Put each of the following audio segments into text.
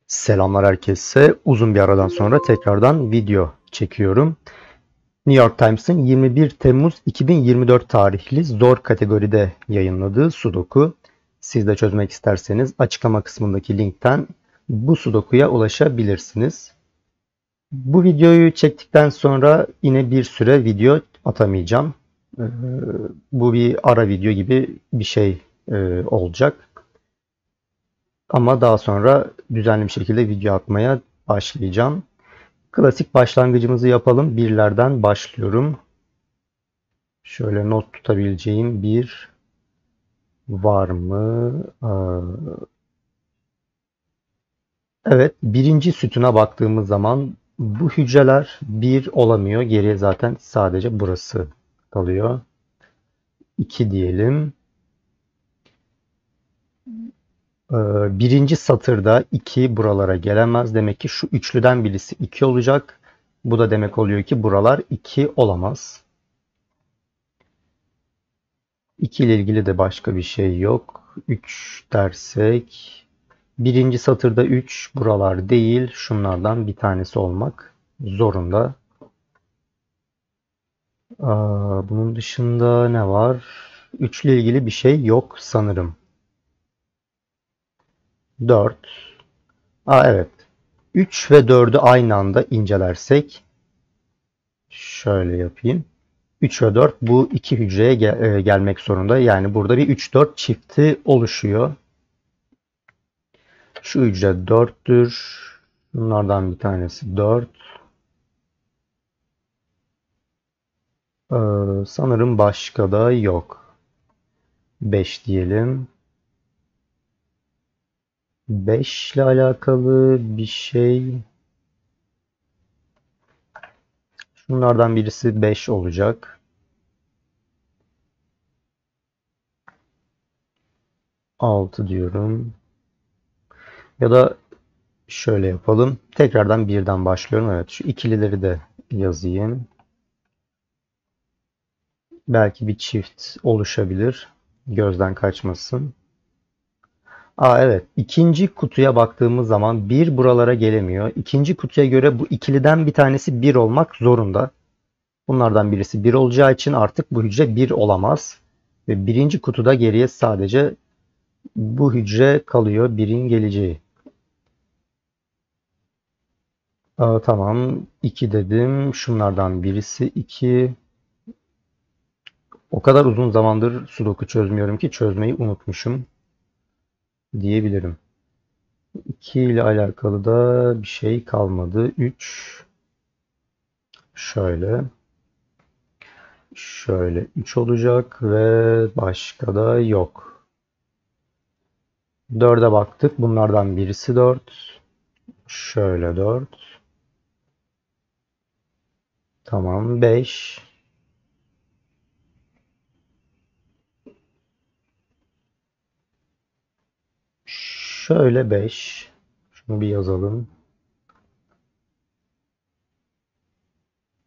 Selamlar herkese. Uzun bir aradan sonra tekrardan video çekiyorum. New York Times'ın 21 Temmuz 2024 tarihli zor kategoride yayınladığı Sudoku. Siz de çözmek isterseniz açıklama kısmındaki linkten bu Sudoku'ya ulaşabilirsiniz. Bu videoyu çektikten sonra yine bir süre video atamayacağım. Bu bir ara video gibi bir şey olacak. Ama daha sonra düzenli bir şekilde video atmaya başlayacağım. Klasik başlangıcımızı yapalım. Birlerden başlıyorum. Şöyle not tutabileceğim bir var mı? Evet, birinci sütuna baktığımız zaman bu hücreler bir olamıyor. Geriye zaten sadece burası kalıyor. 2 diyelim. Birinci satırda 2 buralara gelemez. Demek ki şu üçlüden birisi 2 olacak. Bu da demek oluyor ki buralar 2 olamaz. 2 ile ilgili de başka bir şey yok. 3 dersek birinci satırda 3 buralar değil. Şunlardan bir tanesi olmak zorunda. Bunun dışında ne var? 3 ile ilgili bir şey yok sanırım. 4. Evet. 3 ve 4'ü aynı anda incelersek şöyle yapayım. 3 ve 4 bu iki hücreye gelmek zorunda. Yani burada bir 3-4 çifti oluşuyor. Şu hücre 4'tür. Bunlardan bir tanesi 4. Sanırım başka da yok. 5 diyelim. 5 ile alakalı bir şey. Şunlardan birisi 5 olacak. 6 diyorum. Ya da şöyle yapalım. Tekrardan birden başlıyorum. Evet, şu ikilileri de yazayım. Belki bir çift oluşabilir. Gözden kaçmasın. Evet. İkinci kutuya baktığımız zaman bir buralara gelemiyor. İkinci kutuya göre bu ikiliden bir tanesi bir olmak zorunda. Bunlardan birisi bir olacağı için artık bu hücre bir olamaz. Ve birinci kutuda geriye sadece bu hücre kalıyor. Birin geleceği. Tamam. 2 dedim. Şunlardan birisi 2. O kadar uzun zamandır Sudoku çözmüyorum ki çözmeyi unutmuşum diyebilirim. 2 ile alakalı da bir şey kalmadı. 3 şöyle. Şöyle 3 olacak ve başka da yok. 4'e baktık. Bunlardan birisi 4. Şöyle 4. Tamam 5. Şöyle 5. Şunu bir yazalım.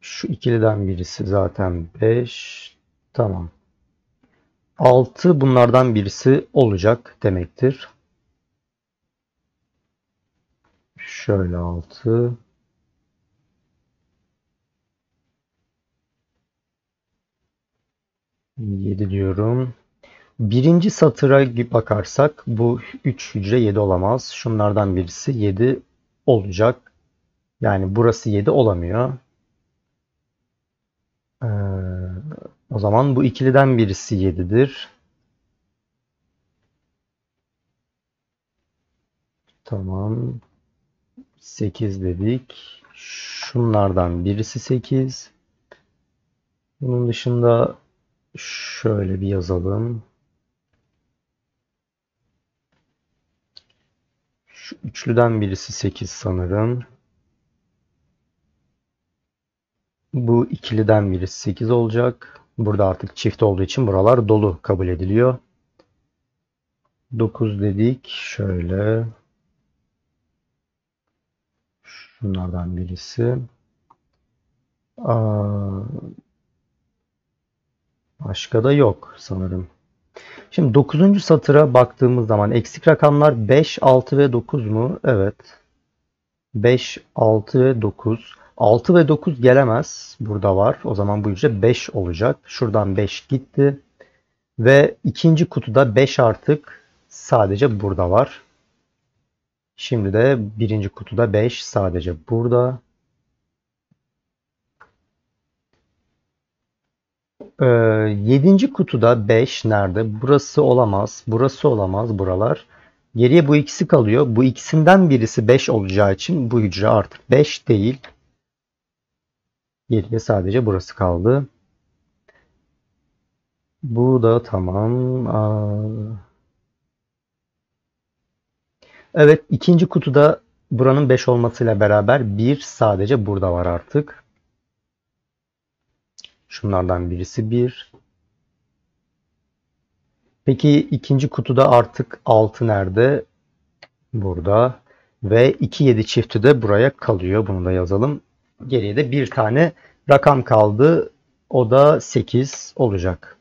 Şu ikiliden birisi zaten 5. Tamam. 6 bunlardan birisi olacak demektir. Şöyle 6. 7 diyorum. Birinci satıra bakarsak bu 3 hücre 7 olamaz. Şunlardan birisi 7 olacak. Yani burası 7 olamıyor. Ee, O zaman bu ikiliden birisi 7'dir. Tamam. 8 dedik. Şunlardan birisi 8. Bunun dışında şöyle bir yazalım. Şu üçlüden birisi 8 sanırım. Bu ikiliden birisi 8 olacak. Burada artık çift olduğu için buralar dolu kabul ediliyor. 9 dedik. Şöyle. Şunlardan birisi. Başka da yok sanırım. Şimdi 9. satıra baktığımız zaman eksik rakamlar 5, 6 ve 9 mu? Evet. 5, 6 ve 9. 6 ve 9 gelemez. Burada var. O zaman bu hücre 5 olacak. Şuradan 5 gitti. Ve ikinci kutuda 5 artık sadece burada var. Şimdi de birinci kutuda 5 sadece burada. Ee, 7. kutuda 5 nerede? Burası olamaz. Burası olamaz. Buralar. Geriye bu ikisi kalıyor. Bu ikisinden birisi 5 olacağı için bu hücre artık 5 değil. Geriye sadece burası kaldı. Bu da tamam. Evet, ikinci kutuda buranın 5 olmasıyla beraber bir sadece burada var artık. Şunlardan birisi 1. Peki ikinci kutuda artık 6 nerede? Burada. Ve 2, 7 çifti de buraya kalıyor. Bunu da yazalım. Geriye de bir tane rakam kaldı. O da 8 olacak.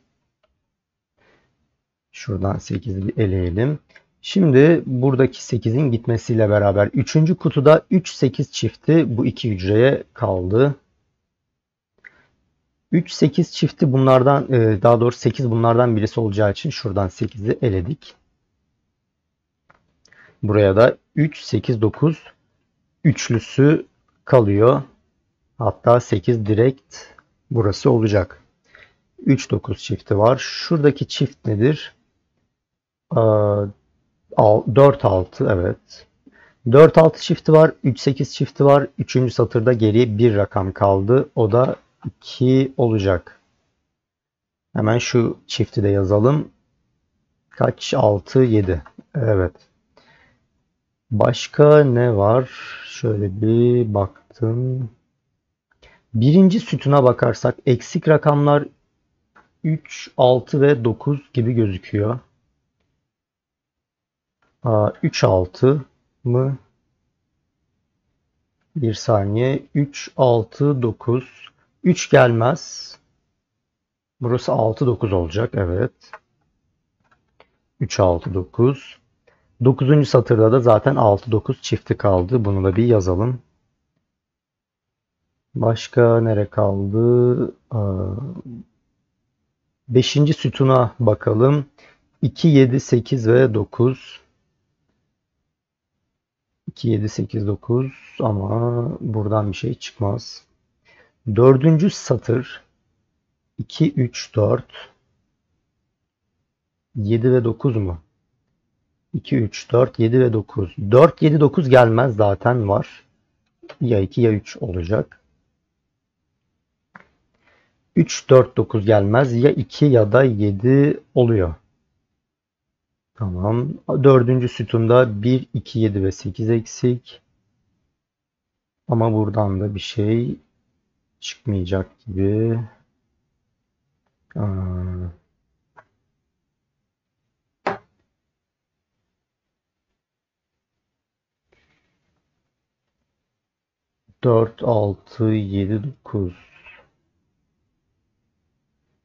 Şuradan 8'i eleyelim. Şimdi buradaki 8'in gitmesiyle beraber 3. kutuda 3, 8 çifti bu iki hücreye kaldı. 3, 8 çifti bunlardan daha doğrusu 8 bunlardan birisi olacağı için şuradan 8'i eledik. Buraya da 3, 8, 9 üçlüsü kalıyor. Hatta 8 direkt burası olacak. 3, 9 çifti var. Şuradaki çift nedir? 4, 6 evet. 4, 6 çifti var. 3, 8 çifti var. Üçüncü satırda geriye bir rakam kaldı. O da 2 olacak. Hemen şu çifti de yazalım. Kaç? 6, 7. Evet. Başka ne var? Şöyle bir baktım. Birinci sütuna bakarsak eksik rakamlar 3, 6 ve 9 gibi gözüküyor. 3, 6 mı? Bir saniye. 3, 6, 9. 3 gelmez. Burası 6, 9 olacak. Evet. 3, 6, 9. 9. satırda da zaten 6, 9 çifti kaldı. Bunu da bir yazalım. Başka nere kaldı? 5. sütuna bakalım. 2, 7, 8 ve 9. 2, 7, 8, 9 ama buradan bir şey çıkmaz. 4. satır 2, 3, 4, 7 ve 9 mu? 2, 3, 4, 7 ve 9. 4, 7, 9 gelmez zaten var. Ya 2 ya 3 olacak. 3, 4, 9 gelmez. Ya 2 ya da 7 oluyor. Tamam. 4. sütunda 1, 2, 7 ve 8 eksik. Ama buradan da bir şey çıkmayacak gibi. Aa, 4, 6, 7, 9.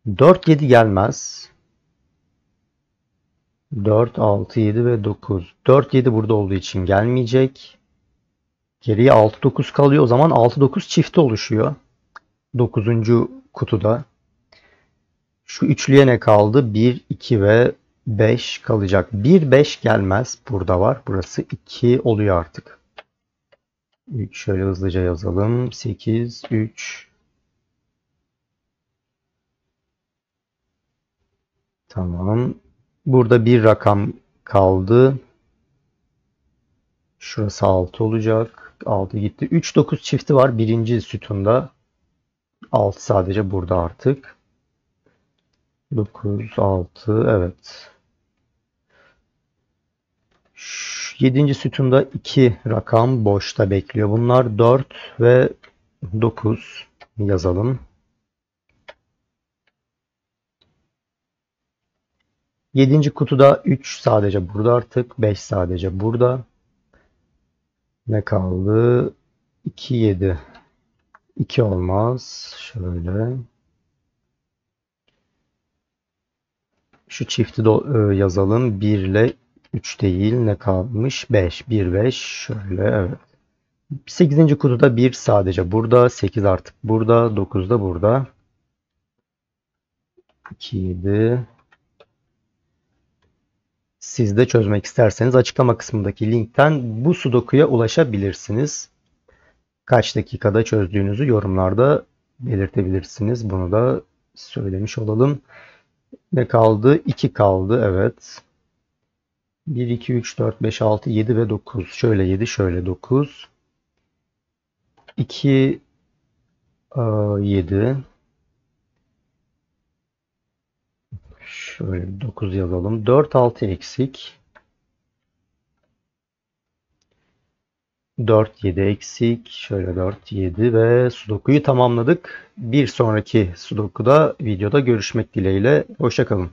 4, 7 gelmez. 4, 6, 7 ve 9. 4, 7 burada olduğu için gelmeyecek. Geriye 6, 9 kalıyor. O zaman 6, 9 çifti oluşuyor. 9. kutuda. Şu üçlüye ne kaldı? 1, 2 ve 5 kalacak. 1, 5 gelmez. Burada var. Burası 2 oluyor artık. 3 şöyle hızlıca yazalım. 8, 3. Tamam. Burada bir rakam kaldı. Şurası 6 olacak. 6 gitti. 3, 9 çifti var birinci sütunda. 6 sadece burada artık. 9, 6 evet. 7. sütunda 2 rakam boşta bekliyor. Bunlar 4 ve 9 yazalım. 7. kutuda 3 sadece burada artık. 5 sadece burada. Ne kaldı? 2, 7. 2 olmaz. Şöyle. Şu çifti de yazalım. 1 ile 3 değil. Ne kalmış? 5. 1, 5. Şöyle evet. 8. kutuda 1 sadece burada. 8 artık burada. 9 da burada. 2, 7. Siz de çözmek isterseniz açıklama kısmındaki linkten bu sudokuya ulaşabilirsiniz. Kaç dakikada çözdüğünüzü yorumlarda belirtebilirsiniz. Bunu da söylemiş olalım. Ne kaldı? 2 kaldı. Evet. 1, 2, 3, 4, 5, 6, 7 ve 9. Şöyle 7, şöyle 9. 2, 7. Şöyle 9 yazalım. 4, 6 eksik. 4, 7 eksik. Şöyle 4, 7 ve sudokuyu tamamladık. Bir sonraki sudokuda videoda görüşmek dileğiyle. Hoşça kalın.